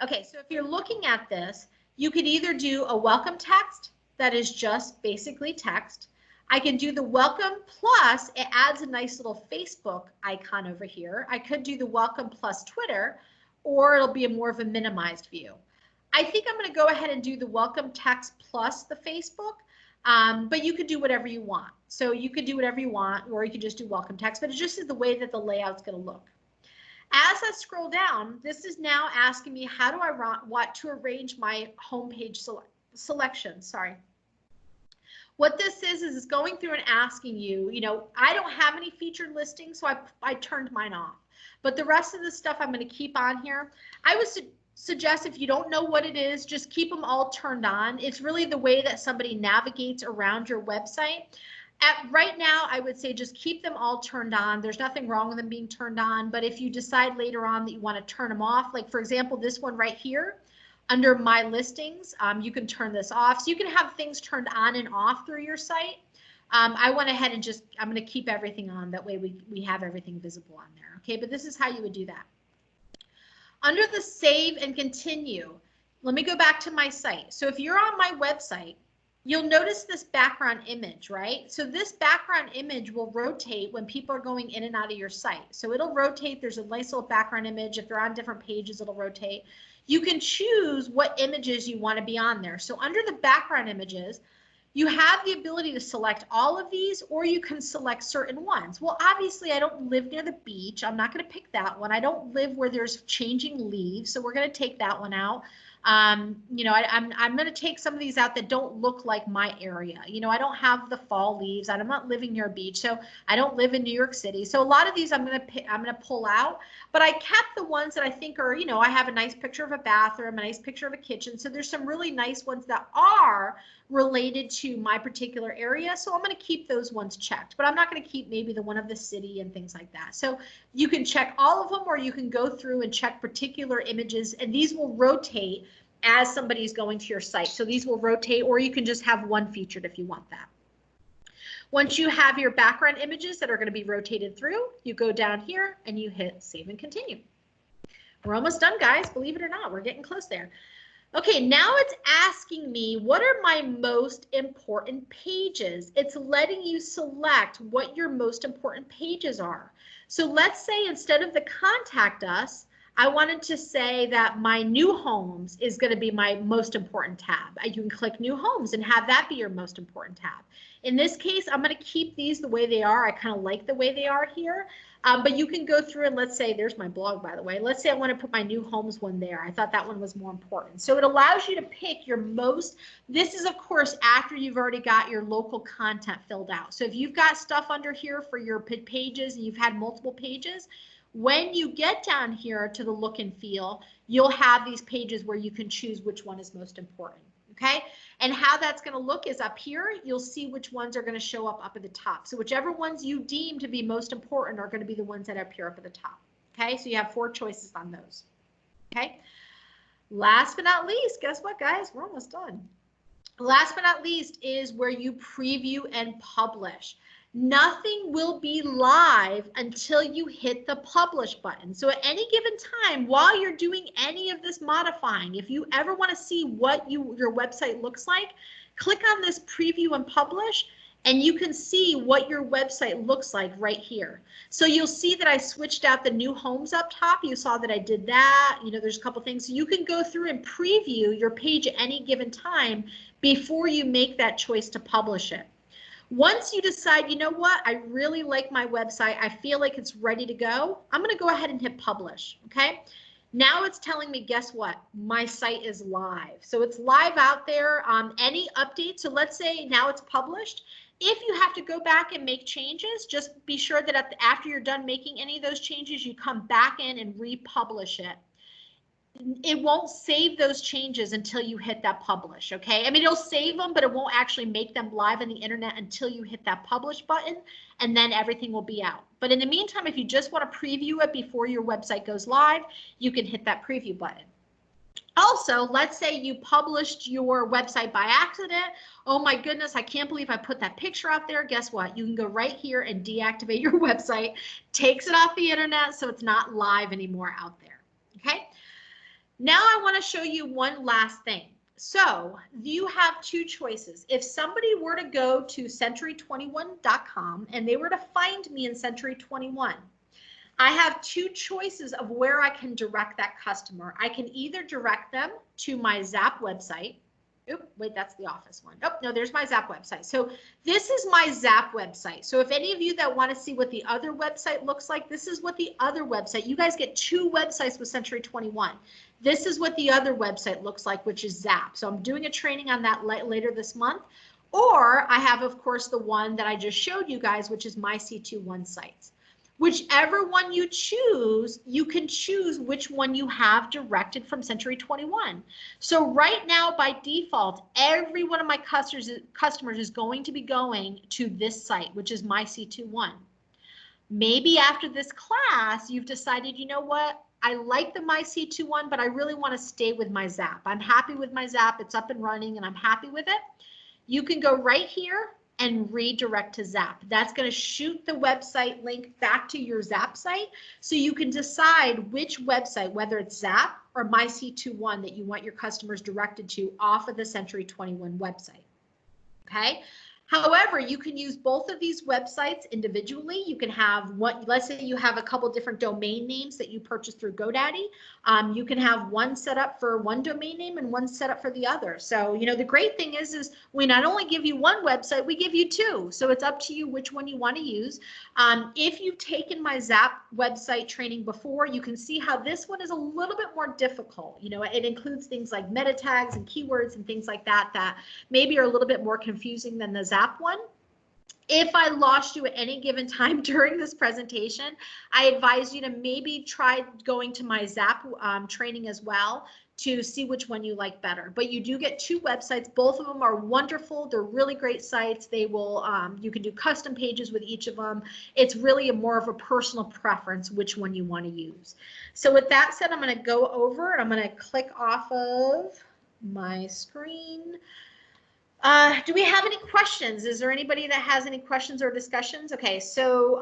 Okay, so if you're looking at this, you could either do a welcome text that is just basically text. I can do the welcome plus it adds a nice little Facebook icon over here. I could do the welcome plus Twitter, or it'll be more of a minimized view. I think I'm going to go ahead and do the welcome text plus the Facebook, but you could do whatever you want. So you could do whatever you want, or you could just do welcome text, but it just is the way that the layout's going to look. As I scroll down, this is now asking me how do I want to arrange my homepage selection. Sorry. What this is going through and asking you, I don't have any featured listings, so I turned mine off. But the rest of the stuff I'm going to keep on here. I would suggest if you don't know what it is, just keep them all turned on. It's really the way that somebody navigates around your website. Right now, I would say just keep them all turned on. There's nothing wrong with them being turned on, but if you decide later on that you want to turn them off, like for example, this one right here, under my listings, you can turn this off. So you can have things turned on and off through your site. I went ahead and I'm going to keep everything on. That way we have everything visible on there. Okay, but this is how you would do that. Under the save and continue, let me go back to my site. So if you're on my website, you'll notice this background image, right? So this background image will rotate when people are going in and out of your site. So it'll rotate. There's a nice little background image. If they're on different pages, it'll rotate. You can choose what images you want to be on there. So under the background images, you have the ability to select all of these, or you can select certain ones. Well, obviously, I don't live near the beach. I'm not going to pick that one. I don't live where there's changing leaves, so we're going to take that one out. I'm going to take some of these out that don't look like my area. I don't have the fall leaves, and I'm not living near a beach, so I don't live in New York City. So a lot of these I'm going to pull out, but I kept the ones that I think are, I have a nice picture of a bathroom, a nice picture of a kitchen. So there's some really nice ones that are related to my particular area. So I'm going to keep those ones checked, but I'm not going to keep maybe the one of the city and things like that. So you can check all of them, or you can go through and check particular images, and these will rotate as somebody's going to your site. So these will rotate, or you can just have one featured if you want that. Once you have your background images that are going to be rotated through, you go down here and you hit save and continue. We're almost done, guys. Believe it or not, we're getting close there. Okay, now it's asking me, what are my most important pages? It's letting you select what your most important pages are. So let's say instead of the contact us, I wanted to say that my new homes is going to be my most important tab. You can click new homes and have that be your most important tab. In this case, I'm going to keep these the way they are. I kind of like the way they are here. But you can go through and let's say, there's my blog, by the way. Let's say I want to put my new homes one there. I thought that one was more important. So it allows you to pick your most, this is of course after you've already got your local content filled out. So if you've got stuff under here for your pages and you've had multiple pages, when you get down here to the look and feel, you'll have these pages where you can choose which one is most important. Okay, and how that's going to look is up here. You'll see which ones are going to show up at the top. So whichever ones you deem to be most important are going to be the ones that appear up at the top. Okay, so you have 4 choices on those. Okay, last but not least, guess what, guys? We're almost done. Last but not least is where you preview and publish. nothing will be live until you hit the publish button. So at any given time, while you're doing any of this modifying, if you ever want to see what your website looks like, click on this preview and publish, and you can see what your website looks like right here. So you'll see that I switched out the new homes up top. You saw that I did that. You know, there's a couple things. So you can go through and preview your page at any given time before you make that choice to publish it. Once you decide, you know what, I really like my website, I feel like it's ready to go, I'm going to go ahead and hit publish. Okay. Now it's telling me, guess what? My site is live. So it's live out there. Any updates. So let's say now it's published. If you have to go back and make changes, just be sure that after you're done making any of those changes, you come back in and republish it. It won't save those changes until you hit that publish. Okay. I mean, it'll save them, but it won't actually make them live on the internet until you hit that publish button, and then everything will be out. But in the meantime, if you just want to preview it before your website goes live, you can hit that preview button. Also, let's say you published your website by accident. Oh my goodness, I can't believe I put that picture out there. Guess what? You can go right here and deactivate your website, takes it off the internet so it's not live anymore out there. Okay. Now I want to show you one last thing. So you have two choices. If somebody were to go to Century21.com and they were to find me in Century21, I have two choices of where I can direct that customer. I can either direct them to my Zap website. Oop, wait, that's the office one. Oh, no, there's my Zap website. So this is my Zap website. So if any of you that want to see what the other website looks like, this is what the other website, you guys get two websites with Century21. This is what the other website looks like, which is Zap. So I'm doing a training on that later this month. Or I have, of course, the one that I just showed you guys, which is my C21 sites. Whichever one you choose, you can choose which one you have directed from Century21. So right now, by default, every one of my customers is going to be going to this site, which is my C21. Maybe after this class, you've decided, you know what? I like the My C21, but I really want to stay with my Zap. I'm happy with my Zap. It's up and running and I'm happy with it. You can go right here and redirect to Zap. That's going to shoot the website link back to your Zap site. So you can decide which website, whether it's Zap or My C21, that you want your customers directed to off of the Century21 website. Okay. However, you can use both of these websites individually. You can have what, let's say you have a couple different domain names that you purchased through GoDaddy. You can have one set up for one domain name and one set up for the other. So, you know, the great thing is we not only give you one website, we give you two. So it's up to you which one you want to use. If you've taken my Zap website training before, you can see how this one is a little bit more difficult. You know, it includes things like meta tags and keywords and things like that that maybe are a little bit more confusing than the Zap one. If I lost you at any given time during this presentation, I advise you to maybe try going to my Zap training as well to see which one you like better. But you do get two websites. Both of them are wonderful. They're really great sites. They will, you can do custom pages with each of them. It's really more of a personal preference which one you want to use. So with that said, I'm going to go over and I'm going to click off of my screen. Do we have any questions? Is there anybody that has any questions or discussions? Okay, so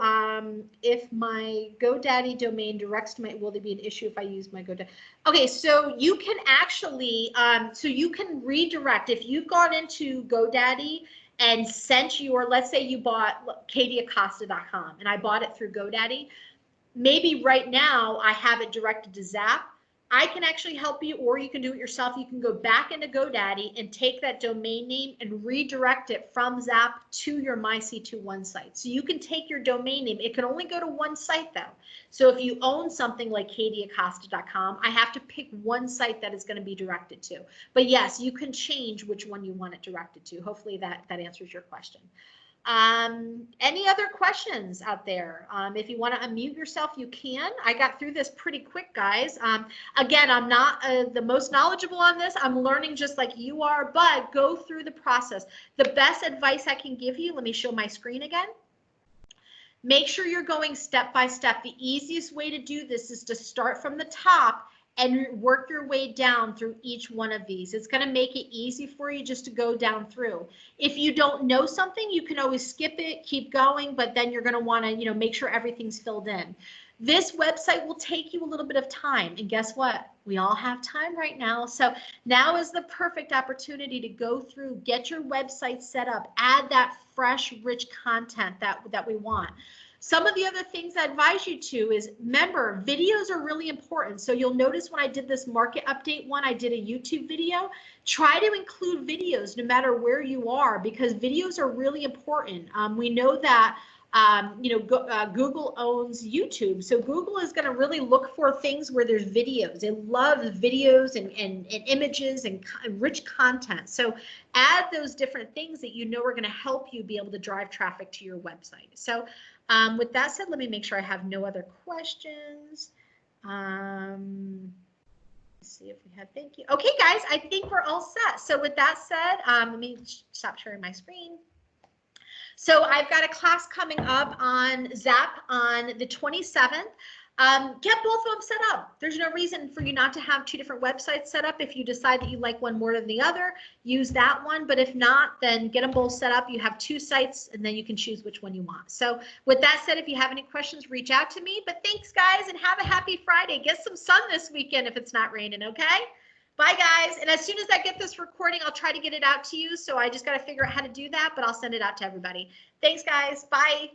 if my GoDaddy domain directs to my, will there be an issue if I use my GoDaddy? Okay, so you can actually, so you can redirect. If you've gone into GoDaddy and sent your, let's say you bought katieacosta.com and I bought it through GoDaddy, maybe right now I have it directed to Zap. I can actually help you, or you can do it yourself. You can go back into GoDaddy and take that domain name and redirect it from Zap to your My C21 site. So you can take your domain name. It can only go to one site though. So if you own something like katieacosta.com, I have to pick one site that is going to be directed to. But yes, you can change which one you want it directed to. Hopefully that answers your question. Any other questions out there? If you want to unmute yourself, you can. I got through this pretty quick, guys. Again, I'm not the most knowledgeable on this. I'm learning just like you are, but go through the process. The best advice I can give you, let me show my screen again. Make sure you're going step by step. The easiest way to do this is to start from the top and work your way down through each one of these. It's going to make it easy for you just to go down through. If you don't know something, you can always skip it, keep going, but then you're going to want to, make sure everything's filled in. This website will take you a little bit of time, and guess what? We all have time right now. So now is the perfect opportunity to go through, get your website set up, add that fresh, rich content that we want. Some of the other things I advise you to is, remember, videos are really important. So you'll notice when I did this market update one, I did a YouTube video. Try to include videos no matter where you are, because videos are really important. We know that Google owns YouTube. So Google is going to really look for things where there's videos. They love videos and images and rich content. So add those different things that are going to help you be able to drive traffic to your website. So with that said, let me make sure I have no other questions. Let's see if we have, thank you. Okay, guys, I think we're all set. So with that said, let me stop sharing my screen. So I've got a class coming up on Zap on the 27th. Get both of them set up. There's no reason for you not to have two different websites set up. If you decide that you like one more than the other, use that one. But if not, then get them both set up. You have two sites, and then you can choose which one you want. So with that said, if you have any questions, reach out to me. But thanks, guys, and have a happy Friday. Get some sun this weekend if it's not raining, okay? Bye, guys. And as soon as I get this recording, I'll try to get it out to you. So I just got to figure out how to do that, but I'll send it out to everybody. Thanks, guys. Bye.